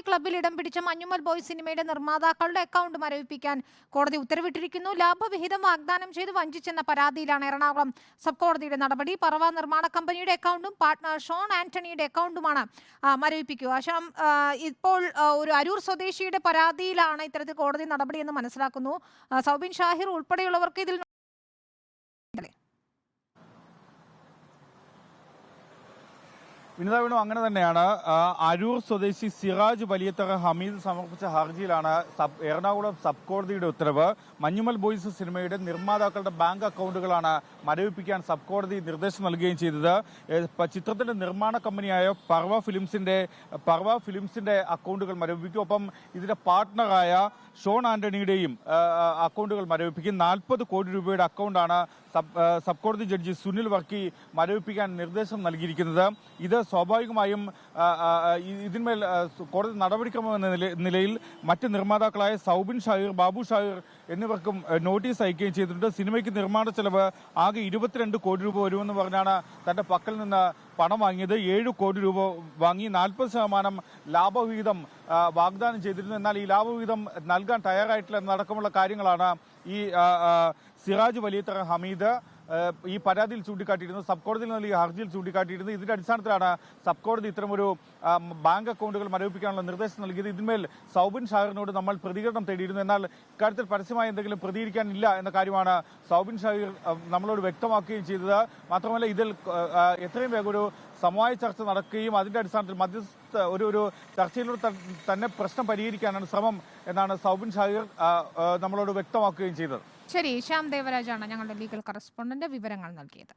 ക്ലബ്ബിൽ ഇടം പിടിച്ച മഞ്ഞുമൽ ബോയ്സ് സിനിമയുടെ നിർമ്മാതാക്കളുടെ അക്കൗണ്ട് മരവിപ്പിക്കാൻ കോടതി ഉത്തരവിട്ടിരിക്കുന്നു. ലാഭവിഹിതം വാഗ്ദാനം ചെയ്ത് വഞ്ചിച്ചെന്ന പരാതിയിലാണ് എറണാകുളം സബ് കോടതിയുടെ നടപടി. പറവ നിർമ്മാണ കമ്പനിയുടെ അക്കൗണ്ടും പാർട്ട്ണർ ഷോൺ ആന്റണിയുടെ അക്കൗണ്ടുമാണ് മരവിപ്പിക്കുക. ഇപ്പോൾ ഒരു അരൂർ സ്വദേശിയുടെ പരാതിയിലാണ് ഇത്തരത്തിൽ കോടതി നടപടിയെന്ന് മനസ്സിലാക്കുന്നു. സൗബിൻ ഷാഹിർ ഉൾപ്പെടെയുള്ളവർക്ക് ഇതിൽ വിനിത വീണു, അങ്ങനെ തന്നെയാണ്. അരൂർ സ്വദേശി സിറാജ് വലിയത്തറ ഹമീദ് സമർപ്പിച്ച ഹർജിയിലാണ് എറണാകുളം സബ് കോടതിയുടെ ഉത്തരവ്. മഞ്ഞുമൽ ബോയ്സ് സിനിമയുടെ നിർമ്മാതാക്കളുടെ ബാങ്ക് അക്കൗണ്ടുകളാണ് മരവിപ്പിക്കാൻ സബ് കോടതി നിർദ്ദേശം നൽകുകയും ചെയ്തത്. ചിത്രത്തിന്റെ നിർമ്മാണ കമ്പനിയായ പറവ ഫിലിംസിന്റെ അക്കൗണ്ടുകൾ മരവിപ്പിക്കും. ഒപ്പം ഇതിന്റെ പാർട്ട്ണറായ ഷോൺ ആന്റണിയുടെയും അക്കൗണ്ടുകൾ മരവിപ്പിക്കും. 40 കോടി രൂപയുടെ അക്കൗണ്ടാണ് സബ് കോടതി ജഡ്ജി സുനിൽ വർക്കി മരവിപ്പിക്കാൻ നിർദ്ദേശം നൽകിയിരിക്കുന്നത്. ഇത് സ്വാഭാവികമായും ഇതിന്മേൽ കോടതി നടപടിക്രമമെന്ന നിലയിൽ മറ്റ് നിർമ്മാതാക്കളായ സൗബിൻ ഷാഹിർ, ബാബു ഷാഹിർ എന്നിവർക്കും നോട്ടീസ് അയക്കുകയും ചെയ്തിട്ടുണ്ട്. സിനിമയ്ക്ക് നിർമ്മാണ ചെലവ് ആകെ 22 കോടി രൂപ വരുമെന്ന് പറഞ്ഞാണ് തന്റെ പക്കൽ നിന്ന് പണം വാങ്ങിയത്. 7 കോടി രൂപ വാങ്ങി 40% ലാഭവിഹിതം വാഗ്ദാനം ചെയ്തിരുന്നു. എന്നാൽ ഈ ലാഭവിഹിതം നൽകാൻ തയ്യാറായിട്ടില്ല എന്നടക്കമുള്ള കാര്യങ്ങളാണ് ഈ സിറാജ് വലിയത്തറ ഹമീദ് ഈ പരാതിയിൽ ചൂണ്ടിക്കാട്ടിയിരുന്നു, സബ് കോടതിയിൽ നൽകിയ ഹർജിയിൽ ചൂണ്ടിക്കാട്ടിയിരുന്നു. ഇതിന്റെ അടിസ്ഥാനത്തിലാണ് സബ് കോടതി ഇത്തരമൊരു ബാങ്ക് അക്കൗണ്ടുകൾ മരവിപ്പിക്കാനുള്ള നിർദ്ദേശം നൽകിയത്. ഇതിന്മേൽ സൗബിൻ ഷാഹിറിനോട് നമ്മൾ പ്രതികരണം തേടിയിരുന്നു. എന്നാൽ ഇക്കാര്യത്തിൽ പരസ്യമായി എന്തെങ്കിലും പ്രതികരിക്കാനില്ല എന്ന കാര്യമാണ് സൗബിൻ ഷാഹിർ നമ്മളോട് വ്യക്തമാക്കുകയും ചെയ്തത്. മാത്രമല്ല, ഇതിൽ എത്രയും വേഗം ഒരു സമവായ ചർച്ച നടക്കുകയും അതിന്റെ അടിസ്ഥാനത്തിൽ മധ്യസ്ഥ ഒരു ചർച്ചയിലൂടെ തന്നെ പ്രശ്നം പരിഹരിക്കാനാണ് ശ്രമം എന്നാണ് സൗബിൻ ഷാഹിർ നമ്മളോട് വ്യക്തമാക്കുകയും ചെയ്തത്. ശരി, ശ്യാം ദേവരാജാണ് ഞങ്ങളുടെ ലീഗൽ കറസ്പോണ്ടന്റ് വിവരങ്ങൾ നൽകിയത്.